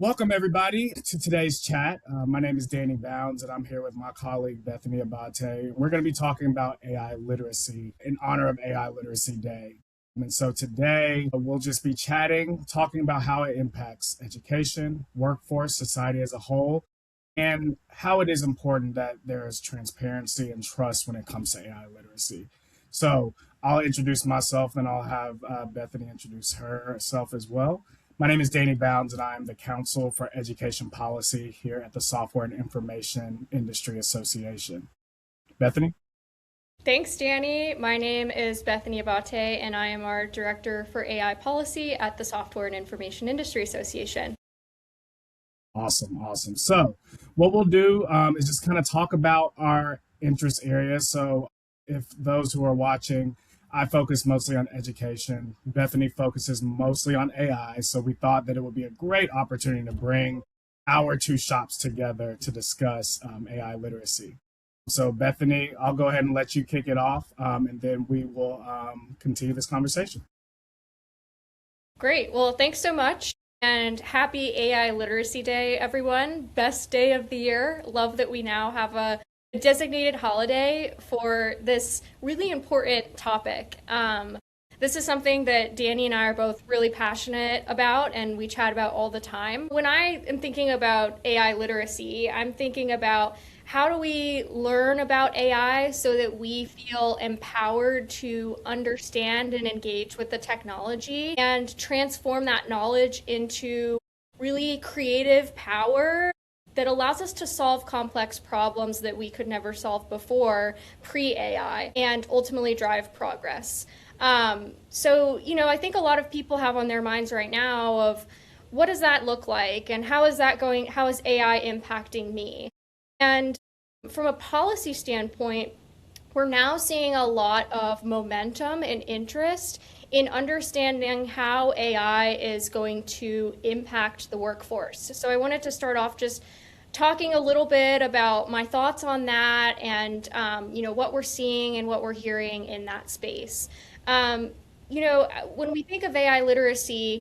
Welcome, everybody, to today's chat. My name is Danny Bounds, and I'm here with my colleague, Bethany Abbate. We're going to be talking about AI literacy in honor of AI Literacy Day. And so today, we'll just be chatting, talking about how it impacts education, workforce, society as a whole, and how it is important that there is transparency and trust when it comes to AI literacy. So I'll introduce myself, and I'll have Bethany introduce herself as well. My name is Danny Bounds, and I am the Counsel for Education Policy here at the Software and Information Industry Association. Bethany? Thanks, Danny. My name is Bethany Abbate, and I am our Director for AI Policy at the Software and Information Industry Association. Awesome. So, what we'll do is just kind of talk about our interest areas. So, if those who are watching, I focus mostly on education. Bethany focuses mostly on AI. So, we thought that it would be a great opportunity to bring our two shops together to discuss AI literacy. So, Bethany, I'll go ahead and let you kick it off, and then we will continue this conversation. Great. Well, thanks so much. And happy AI Literacy Day, everyone. Best day of the year. Love that we now have a designated holiday for this really important topic. This is something that Danny and I are both really passionate about and we chat about all the time. When I am thinking about AI literacy, I'm thinking about how do we learn about AI so that we feel empowered to understand and engage with the technology and transform that knowledge into really creative power that allows us to solve complex problems that we could never solve before pre-AI and ultimately drive progress. I think a lot of people have on their minds right now of what does that look like and how is AI impacting me? And from a policy standpoint, we're now seeing a lot of momentum and interest in understanding how AI is going to impact the workforce. So I wanted to start off just talking a little bit about my thoughts on that and what we're seeing and what we're hearing in that space. When we think of AI literacy,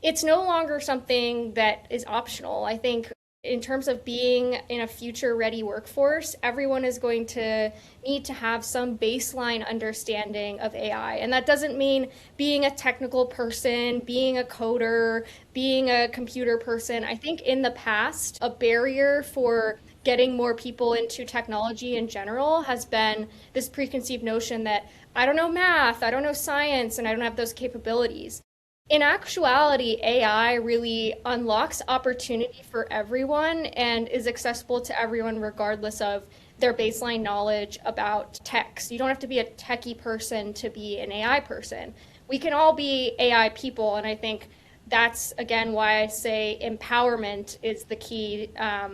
it's no longer something that is optional. I think in terms of being in a future ready workforce, everyone is going to need to have some baseline understanding of AI. And that doesn't mean being a technical person, being a coder, being a computer person. I think in the past, a barrier for getting more people into technology in general has been this preconceived notion that I don't know math, I don't know science, and I don't have those capabilities. In actuality, AI really unlocks opportunity for everyone and is accessible to everyone regardless of their baseline knowledge about tech. So you don't have to be a techie person to be an AI person. We can all be AI people, and I think that's, again, why I say empowerment is the key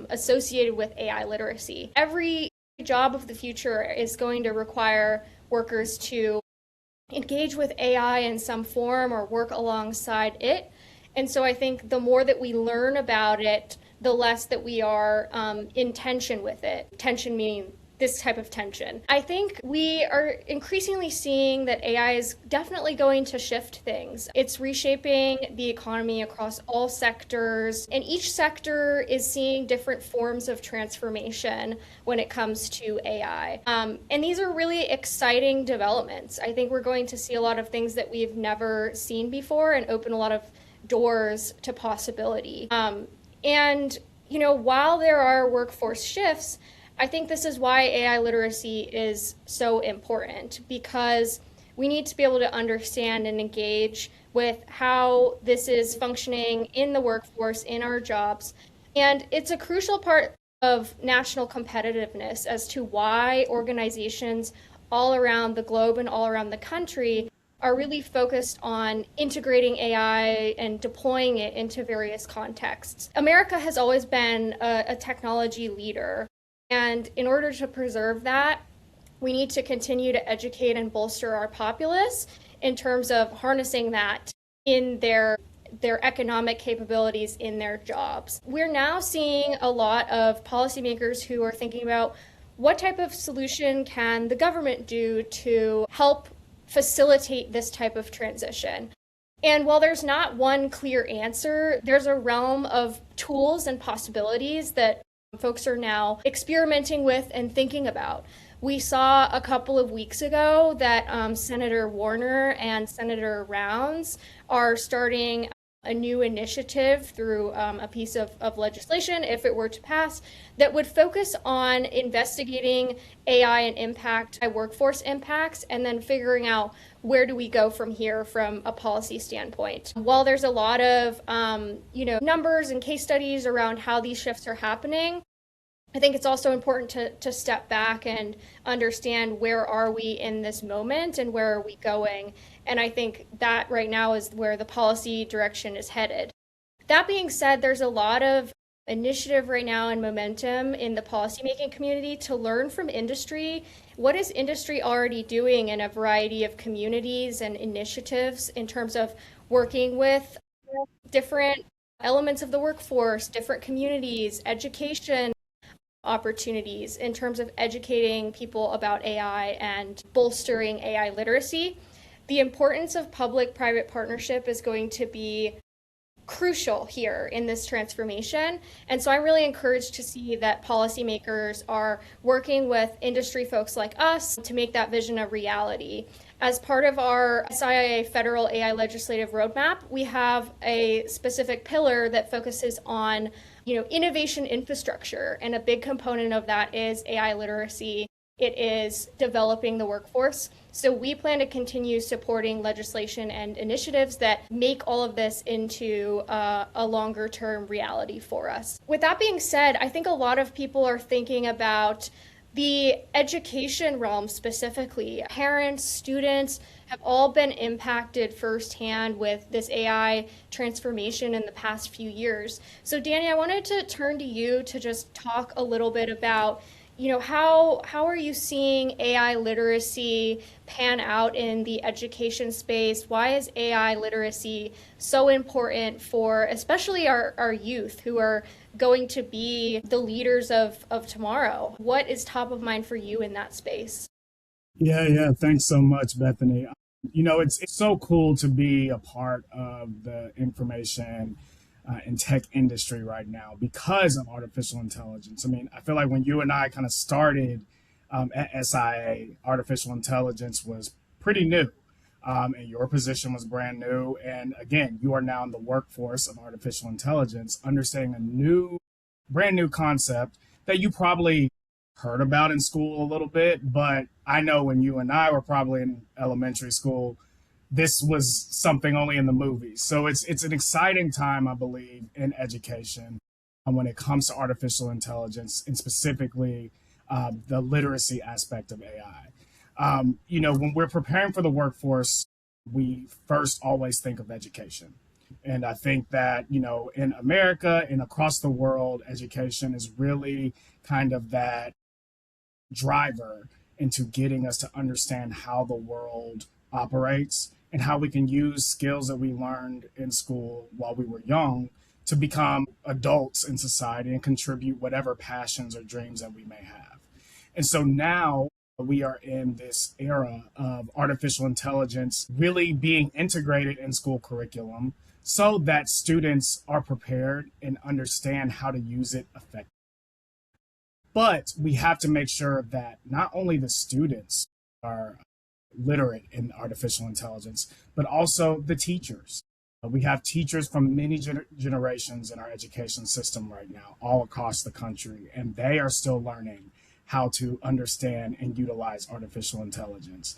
associated with AI literacy. Every job of the future is going to require workers to engage with AI in some form or work alongside it. And so I think the more that we learn about it, the less that we are in tension with it. Tension meaning this type of tension. I think we are increasingly seeing that AI is definitely going to shift things. It's reshaping the economy across all sectors, and each sector is seeing different forms of transformation when it comes to AI. And these are really exciting developments. I think we're going to see a lot of things that we've never seen before and open a lot of doors to possibility. While there are workforce shifts, I think this is why AI literacy is so important, because we need to be able to understand and engage with how this is functioning in the workforce, in our jobs. And it's a crucial part of national competitiveness as to why organizations all around the globe and all around the country are really focused on integrating AI and deploying it into various contexts. America has always been a technology leader. And in order to preserve that, we need to continue to educate and bolster our populace in terms of harnessing that in their economic capabilities in their jobs. We're now seeing a lot of policymakers who are thinking about what type of solution can the government do to help facilitate this type of transition. And while there's not one clear answer, there's a realm of tools and possibilities that folks are now experimenting with and thinking about. We saw a couple of weeks ago that Senator Warner and Senator Rounds are starting a new initiative through a piece of legislation, if it were to pass, that would focus on investigating AI and impact, workforce impacts, and then figuring out where do we go from here from a policy standpoint. While there's a lot of numbers and case studies around how these shifts are happening, I think it's also important to step back and understand where are we in this moment and where are we going. And I think that right now is where the policy direction is headed. That being said, there's a lot of initiative right now and momentum in the policymaking community to learn from industry. What is industry already doing in a variety of communities and initiatives in terms of working with different elements of the workforce, different communities, education opportunities in terms of educating people about AI and bolstering AI literacy. The importance of public-private partnership is going to be crucial here in this transformation. And so I'm really encouraged to see that policymakers are working with industry folks like us to make that vision a reality. As part of our SIIA federal AI legislative roadmap, we have a specific pillar that focuses on innovation infrastructure. And a big component of that is AI literacy. It is developing the workforce. So we plan to continue supporting legislation and initiatives that make all of this into a longer term reality for us. With that being said, I think a lot of people are thinking about the education realm specifically. Parents, students have all been impacted firsthand with this AI transformation in the past few years. So Danny, I wanted to turn to you to just talk a little bit about how are you seeing AI literacy pan out in the education space? Why is AI literacy so important for especially our youth who are going to be the leaders of tomorrow? What is top of mind for you in that space? Yeah. Thanks so much, Bethany. It's so cool to be a part of the information and tech industry right now because of artificial intelligence. I mean, I feel like when you and I kind of started at SIA, artificial intelligence was pretty new. And your position was brand new. And again, you are now in the workforce of artificial intelligence, understanding brand new concept that you probably heard about in school a little bit. But I know when you and I were probably in elementary school, this was something only in the movies. So it's an exciting time, I believe, in education when it comes to artificial intelligence and specifically the literacy aspect of AI. When we're preparing for the workforce, we first always think of education. And I think that, in America and across the world, education is really kind of that driver into getting us to understand how the world operates and how we can use skills that we learned in school while we were young to become adults in society and contribute whatever passions or dreams that we may have. And so now we are in this era of artificial intelligence really being integrated in school curriculum so that students are prepared and understand how to use it effectively. But we have to make sure that not only the students are literate in artificial intelligence, but also the teachers. We have teachers from many generations in our education system right now, all across the country, and they are still learning how to understand and utilize artificial intelligence.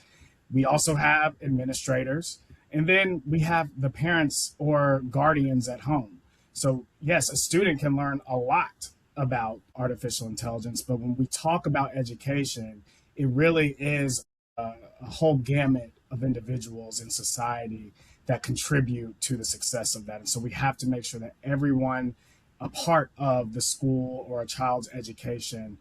We also have administrators, and then we have the parents or guardians at home. So, yes, a student can learn a lot about artificial intelligence, but when we talk about education, it really is a whole gamut of individuals in society that contribute to the success of that. And so we have to make sure that everyone a part of the school or a child's education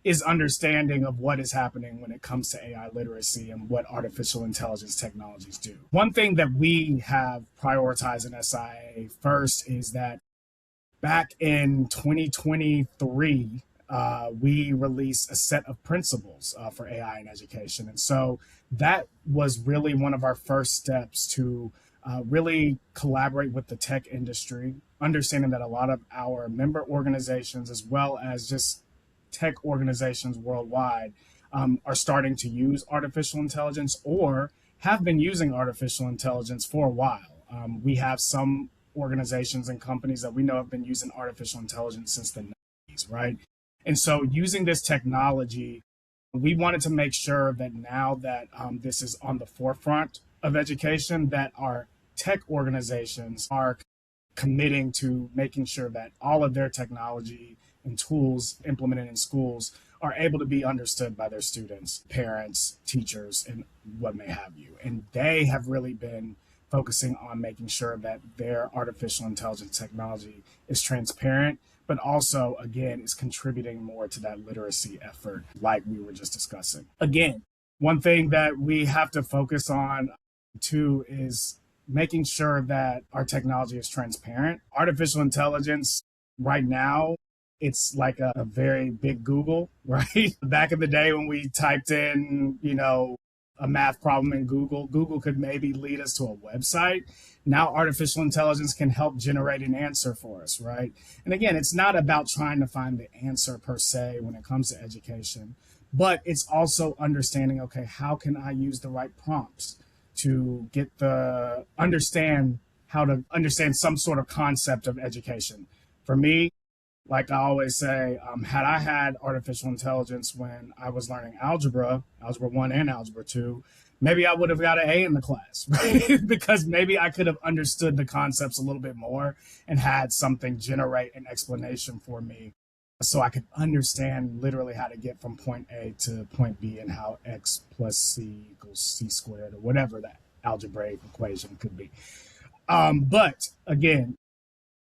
is understanding of what is happening when it comes to AI literacy and what artificial intelligence technologies do. One thing that we have prioritized in SIA first is that back in 2023, we released a set of principles for AI in education. And so that was really one of our first steps to really collaborate with the tech industry, understanding that a lot of our member organizations, as well as just tech organizations worldwide, are starting to use artificial intelligence or have been using artificial intelligence for a while. We have some organizations and companies that we know have been using artificial intelligence since the 90s, right? And so using this technology, we wanted to make sure that now that this is on the forefront of education, that our tech organizations are committing to making sure that all of their technology and tools implemented in schools are able to be understood by their students, parents, teachers, and what may have you. And they have really been focusing on making sure that their artificial intelligence technology is transparent, but also, again, is contributing more to that literacy effort, like we were just discussing. Again, one thing that we have to focus on too is making sure that our technology is transparent. Artificial intelligence right now, it's like a very big Google, right? Back in the day when we typed in, a math problem in Google, Google could maybe lead us to a website. Now artificial intelligence can help generate an answer for us, right? And again, it's not about trying to find the answer per se when it comes to education, but it's also understanding, okay, how can I use the right prompts to understand how to understand some sort of concept of education. For me, like I always say, had I had artificial intelligence when I was learning algebra 1 and algebra 2, maybe I would have got an A in the class, right? Because maybe I could have understood the concepts a little bit more and had something generate an explanation for me so I could understand literally how to get from point A to point B and how X plus C equals C squared or whatever that algebraic equation could be. But again,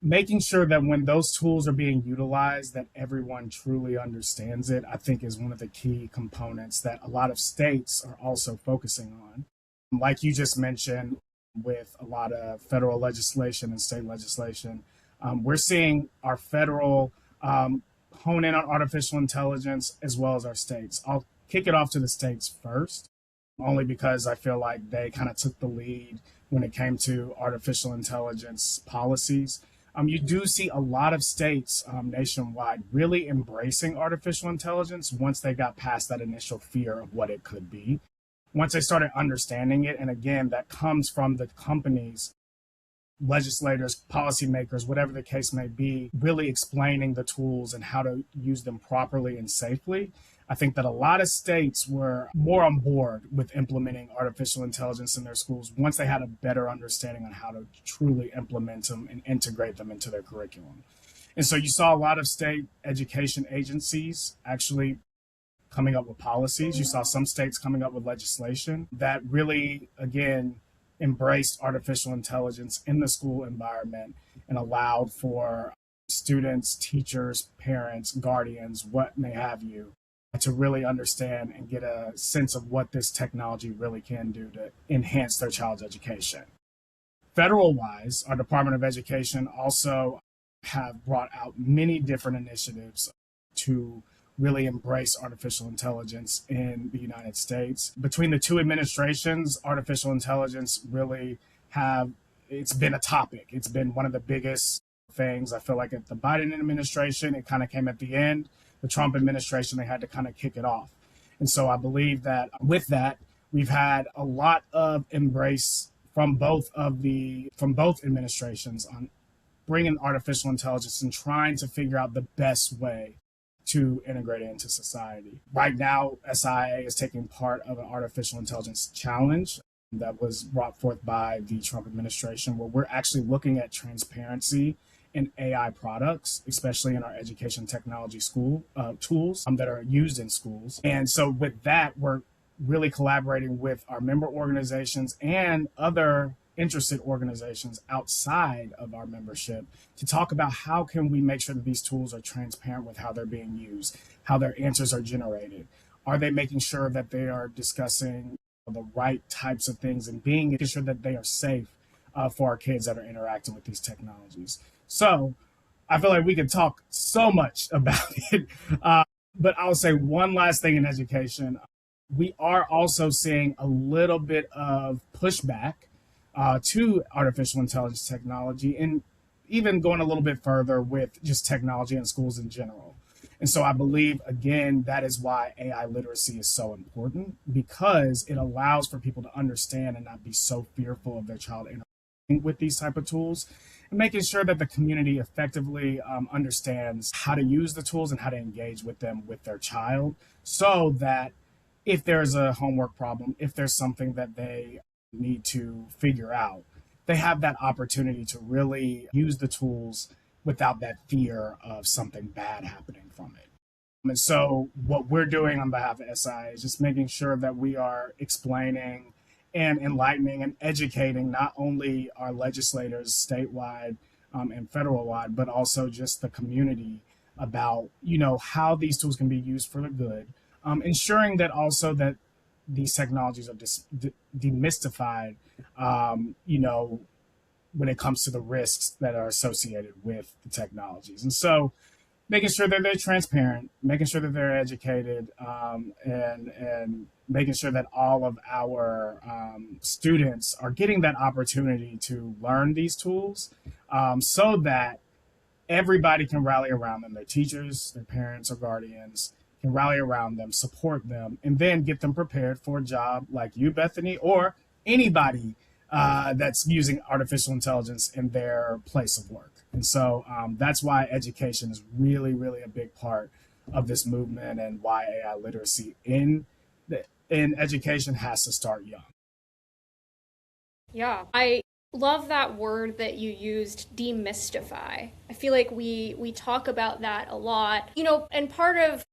making sure that when those tools are being utilized, that everyone truly understands it, I think is one of the key components that a lot of states are also focusing on. Like you just mentioned, with a lot of federal legislation and state legislation, we're seeing our federal hone in on artificial intelligence as well as our states. I'll kick it off to the states first, only because I feel like they kind of took the lead when it came to artificial intelligence policies. You do see a lot of states nationwide really embracing artificial intelligence once they got past that initial fear of what it could be. Once they started understanding it, and again, that comes from the companies, legislators, policymakers, whatever the case may be, really explaining the tools and how to use them properly and safely. I think that a lot of states were more on board with implementing artificial intelligence in their schools once they had a better understanding on how to truly implement them and integrate them into their curriculum. And so you saw a lot of state education agencies actually coming up with policies. You saw some states coming up with legislation that really, again, embraced artificial intelligence in the school environment and allowed for students, teachers, parents, guardians, what may have you, to really understand and get a sense of what this technology really can do to enhance their child's education. Federal-wise, our Department of Education also have brought out many different initiatives to really embrace artificial intelligence in the United States. Between the two administrations, artificial intelligence really it's been a topic. It's been one of the biggest things. I feel like at the Biden administration, it kind of came at the end. The Trump administration, they had to kind of kick it off. And so I believe that with that, we've had a lot of embrace from both administrations on bringing artificial intelligence and trying to figure out the best way to integrate it into society. Right now, SIIA is taking part of an artificial intelligence challenge that was brought forth by the Trump administration, where we're actually looking at transparency in AI products, especially in our education technology school tools that are used in schools. And so with that, we're really collaborating with our member organizations and other interested organizations outside of our membership to talk about how can we make sure that these tools are transparent with how they're being used, how their answers are generated. Are they making sure that they are discussing the right types of things and making sure that they are safe for our kids that are interacting with these technologies? So I feel like we could talk so much about it. But I'll say one last thing in education. We are also seeing a little bit of pushback to artificial intelligence technology, and even going a little bit further with just technology in schools in general. And so I believe, again, that is why AI literacy is so important, because it allows for people to understand and not be so fearful of their child interacting with these type of tools, and making sure that the community effectively understands how to use the tools and how to engage with them with their child, so that if there's a homework problem, if there's something that they need to figure out, they have that opportunity to really use the tools without that fear of something bad happening from it. And so, what we're doing on behalf of SIIA is just making sure that we are explaining and enlightening and educating not only our legislators statewide and federal wide, but also just the community about how these tools can be used for the good, ensuring that also that these technologies are demystified, when it comes to the risks that are associated with the technologies. And so making sure that they're transparent, making sure that they're educated, and making sure that all of our students are getting that opportunity to learn these tools, so that everybody can rally around them. Their teachers, their parents or guardians can rally around them, support them, and then get them prepared for a job like you, Bethany, or anybody that's using artificial intelligence in their place of work. And so that's why education is really, really a big part of this movement, and why AI literacy in education has to start young. Yeah, I love that word that you used, demystify. I feel like we talk about that a lot. And part of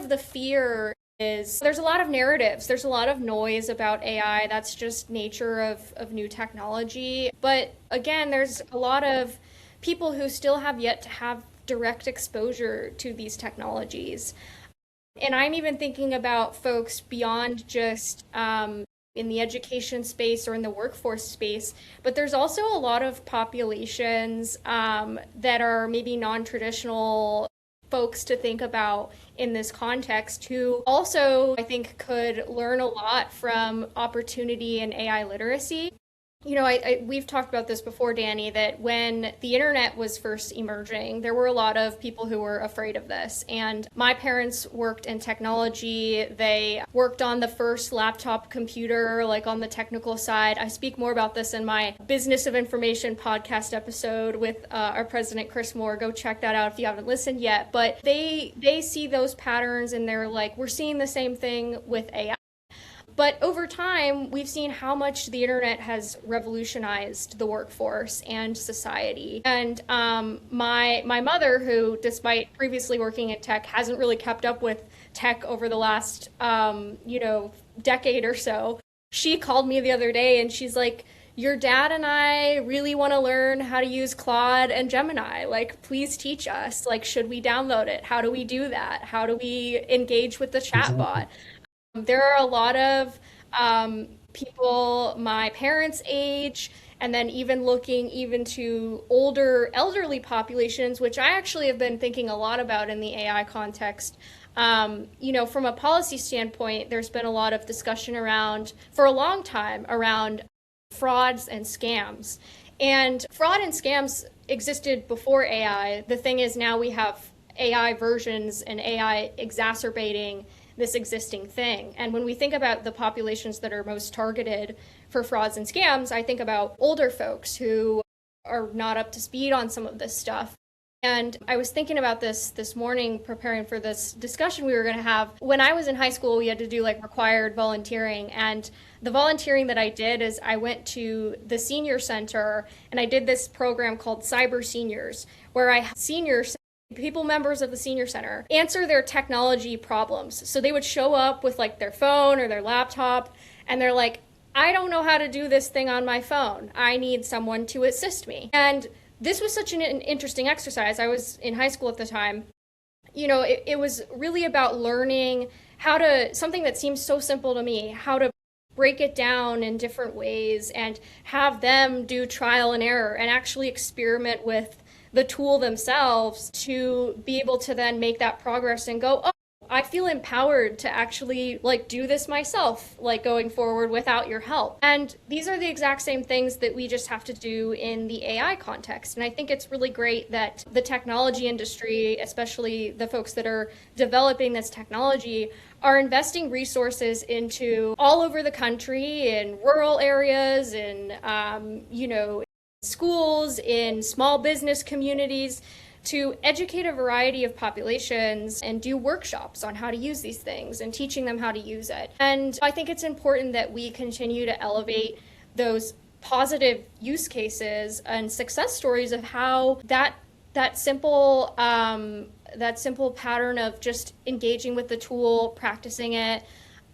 the fear is there's a lot of narratives, there's a lot of noise about AI. That's just nature of new technology. But again, there's a lot of people who still have yet to have direct exposure to these technologies. And I'm even thinking about folks beyond just in the education space or in the workforce space, but there's also a lot of populations that are maybe non-traditional folks to think about in this context, who also, I think, could learn a lot from opportunity in AI literacy. We've talked about this before, Danny, that when the internet was first emerging, there were a lot of people who were afraid of this. And my parents worked in technology. They worked on the first laptop computer, like on the technical side. I speak more about this in my Business of Information podcast episode with our president, Chris Moore. Go check that out if you haven't listened yet. But they see those patterns and they're like, we're seeing the same thing with AI. But over time, we've seen how much the internet has revolutionized the workforce and society. And my mother, who, despite previously working in tech, hasn't really kept up with tech over the last decade or so, she called me the other day and she's like, your dad and I really want to learn how to use Claude and Gemini. Like, please teach us. Like, should we download it? How do we do that? How do we engage with the chatbot? There are a lot of people my parents' age, and then even looking even to older elderly populations, which I actually have been thinking a lot about in the AI context. From a policy standpoint, there's been a lot of discussion for a long time, around frauds and scams. And fraud and scams existed before AI. The thing is, now we have AI versions and AI exacerbating this existing thing. And when we think about the populations that are most targeted for frauds and scams, I think about older folks who are not up to speed on some of this stuff. And I was thinking about this morning, preparing for this discussion we were going to have. When I was in high school, we had to do required volunteering. And the volunteering that I did is I went to the senior center and I did this program called Cyber Seniors, where I had seniors, members of the senior center, answer their technology problems. So they would show up with their phone or their laptop, and they're like, I don't know how to do this thing on my phone. I need someone to assist me. And this was such an interesting exercise. I was in high school at the time. It was really about learning something that seems so simple to me, how to break it down in different ways and have them do trial and error and actually experiment with the tool themselves to be able to then make that progress and go, oh, I feel empowered to actually like do this myself, like going forward without your help. And these are the exact same things that we just have to do in the AI context. And I think it's really great that the technology industry, especially the folks that are developing this technology, are investing resources into all over the country in rural areas, in schools, in small business communities, to educate a variety of populations and do workshops on how to use these things and teaching them how to use it. And I think it's important that we continue to elevate those positive use cases and success stories of how that simple pattern of just engaging with the tool, practicing it,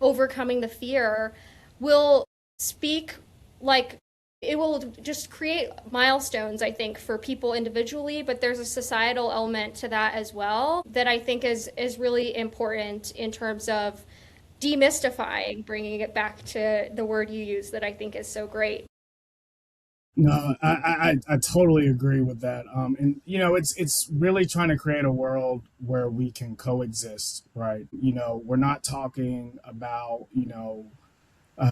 overcoming the fear will speak like it will just create milestones, I think, for people individually, but there's a societal element to that as well that I think is really important in terms of demystifying, bringing it back to the word you use that I think is so great. No, I totally agree with that. And it's really trying to create a world where we can coexist, right? We're not talking about uh,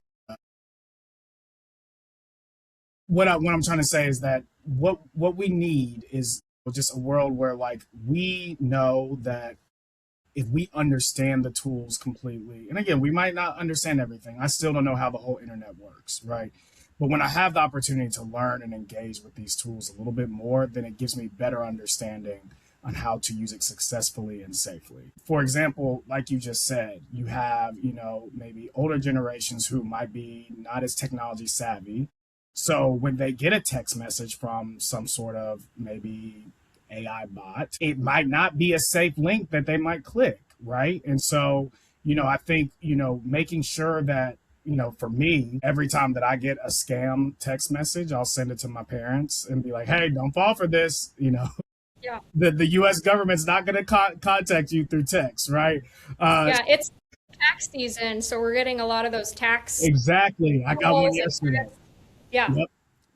what I'm trying to say is that what we need is just a world where like we know that if we understand the tools completely, and again, we might not understand everything. I still don't know how the whole internet works, right? But when I have the opportunity to learn and engage with these tools a little bit more, then it gives me better understanding on how to use it successfully and safely. For example, like you just said, you have, maybe older generations who might be not as technology savvy. So when they get a text message from some sort of maybe AI bot, it might not be a safe link that they might click, right? And so, I think, making sure that, for me, every time that I get a scam text message, I'll send it to my parents and be like, hey, don't fall for this. Yeah. The US government's not going to contact you through text, right? Yeah, it's tax season, so we're getting a lot of those tax Exactly. I got one calls and yesterday. threats. Yeah. Yep.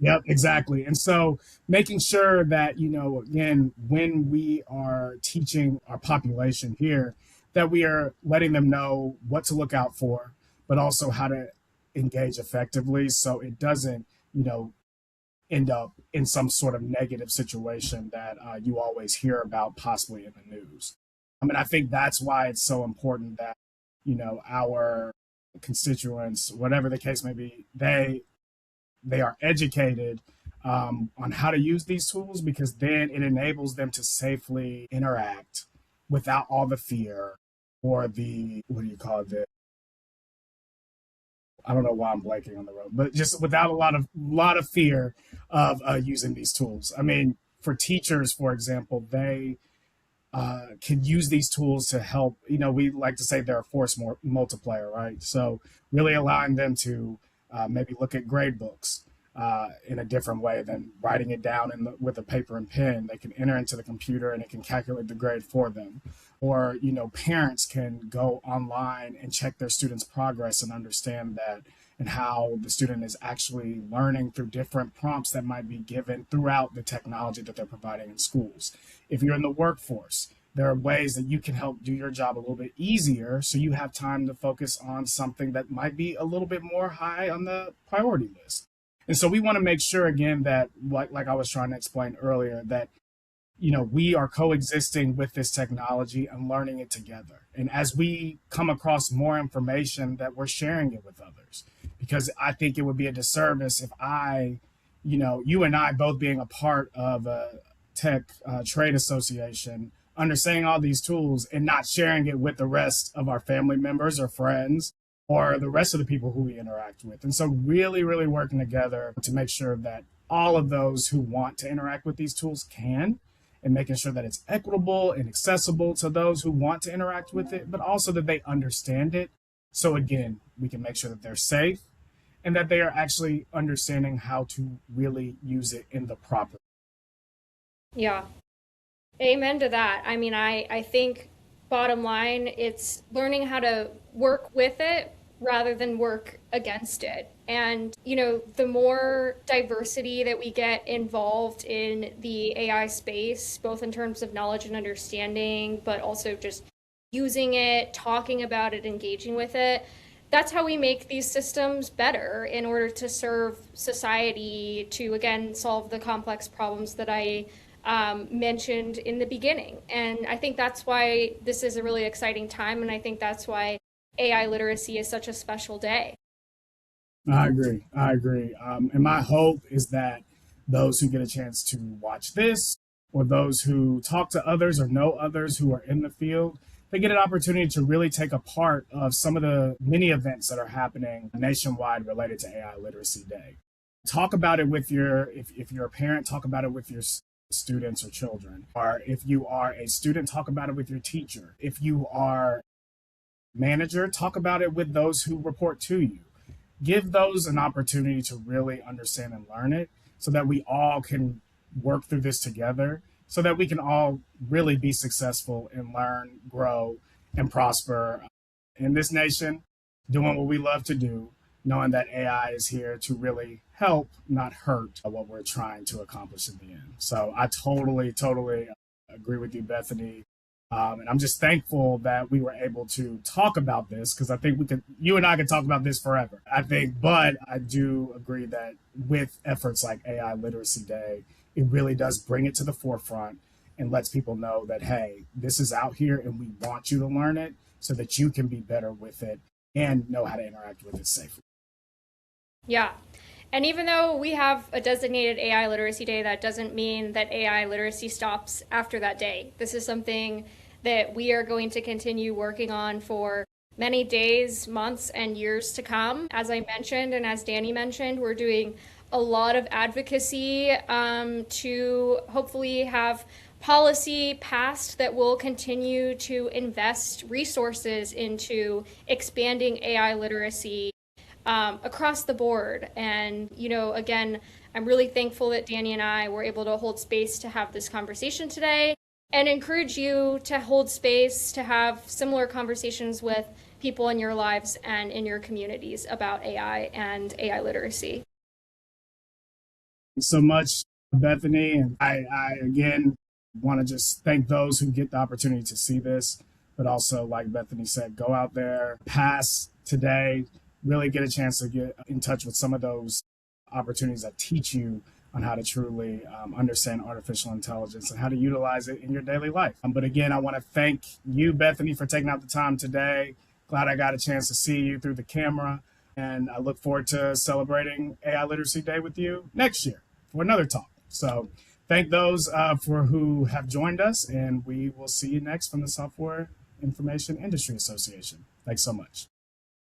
Yep, exactly. And so making sure that, again, when we are teaching our population here, that we are letting them know what to look out for, but also how to engage effectively so it doesn't, end up in some sort of negative situation that you always hear about possibly in the news. I mean, I think that's why it's so important that, our constituents, whatever the case may be, they are educated on how to use these tools because then it enables them to safely interact without all the fear or the what do you call it? I don't know why I'm blanking on the road, but just without a lot of fear of using these tools. I mean, for teachers, for example, they can use these tools to help. We like to say they're a force multiplier, right? So really allowing them to maybe look at grade books in a different way than writing it down with a paper and pen. They can enter into the computer and it can calculate the grade for them. Or, parents can go online and check their students' progress and understand that and how the student is actually learning through different prompts that might be given throughout the technology that they're providing in schools. If you're in the workforce, there are ways that you can help do your job a little bit easier so you have time to focus on something that might be a little bit more high on the priority list. And so we want to make sure again that like I was trying to explain earlier that we are coexisting with this technology and learning it together. And as we come across more information that we're sharing it with others, because I think it would be a disservice if you and I both being a part of a tech trade association, understanding all these tools and not sharing it with the rest of our family members or friends or the rest of the people who we interact with. And so really, really working together to make sure that all of those who want to interact with these tools can, and making sure that it's equitable and accessible to those who want to interact with it, but also that they understand it. So again, we can make sure that they're safe and that they are actually understanding how to really use it in the proper. Yeah. Amen to that. I mean, I think bottom line, it's learning how to work with it rather than work against it. And, the more diversity that we get involved in the AI space, both in terms of knowledge and understanding, but also just using it, talking about it, engaging with it. That's how we make these systems better in order to serve society to, again, solve the complex problems that I mentioned in the beginning. And I think that's why this is a really exciting time. And I think that's why AI literacy is such a special day. I agree. I agree. And my hope is that those who get a chance to watch this, or those who talk to others or know others who are in the field, they get an opportunity to really take a part of some of the many events that are happening nationwide related to AI Literacy Day. Talk about it with if you're a parent, talk about it with your students or children. Or if you are a student, talk about it with your teacher. If you are manager, talk about it with those who report to you. Give those an opportunity to really understand and learn it so that we all can work through this together, so that we can all really be successful and learn, grow, and prosper in this nation, doing what we love to do, knowing that AI is here to really help, not hurt what we're trying to accomplish in the end. So I totally agree with you, Bethany. And I'm just thankful that we were able to talk about this, because I think you and I could talk about this forever. I think, but I do agree that with efforts like AI Literacy Day, it really does bring it to the forefront and lets people know that, hey, this is out here and we want you to learn it so that you can be better with it and know how to interact with it safely. Yeah. And even though we have a designated AI Literacy Day, that doesn't mean that AI literacy stops after that day. This is something that we are going to continue working on for many days, months, and years to come. As I mentioned, and as Danny mentioned, we're doing a lot of advocacy to hopefully have policy passed that will continue to invest resources into expanding AI literacy across the board. And, again, I'm really thankful that Danny and I were able to hold space to have this conversation today, and encourage you to hold space to have similar conversations with people in your lives and in your communities about AI and AI literacy. Thanks so much, Bethany. And I again want to just thank those who get the opportunity to see this, but also, like Bethany said, go out there, pass today, really get a chance to get in touch with some of those opportunities that teach you on how to truly understand artificial intelligence and how to utilize it in your daily life. But again, I want to thank you, Bethany, for taking out the time today. Glad I got a chance to see you through the camera. And I look forward to celebrating AI Literacy Day with you next year for another talk. So thank those for who have joined us, and we will see you next from the Software Information Industry Association. Thanks so much.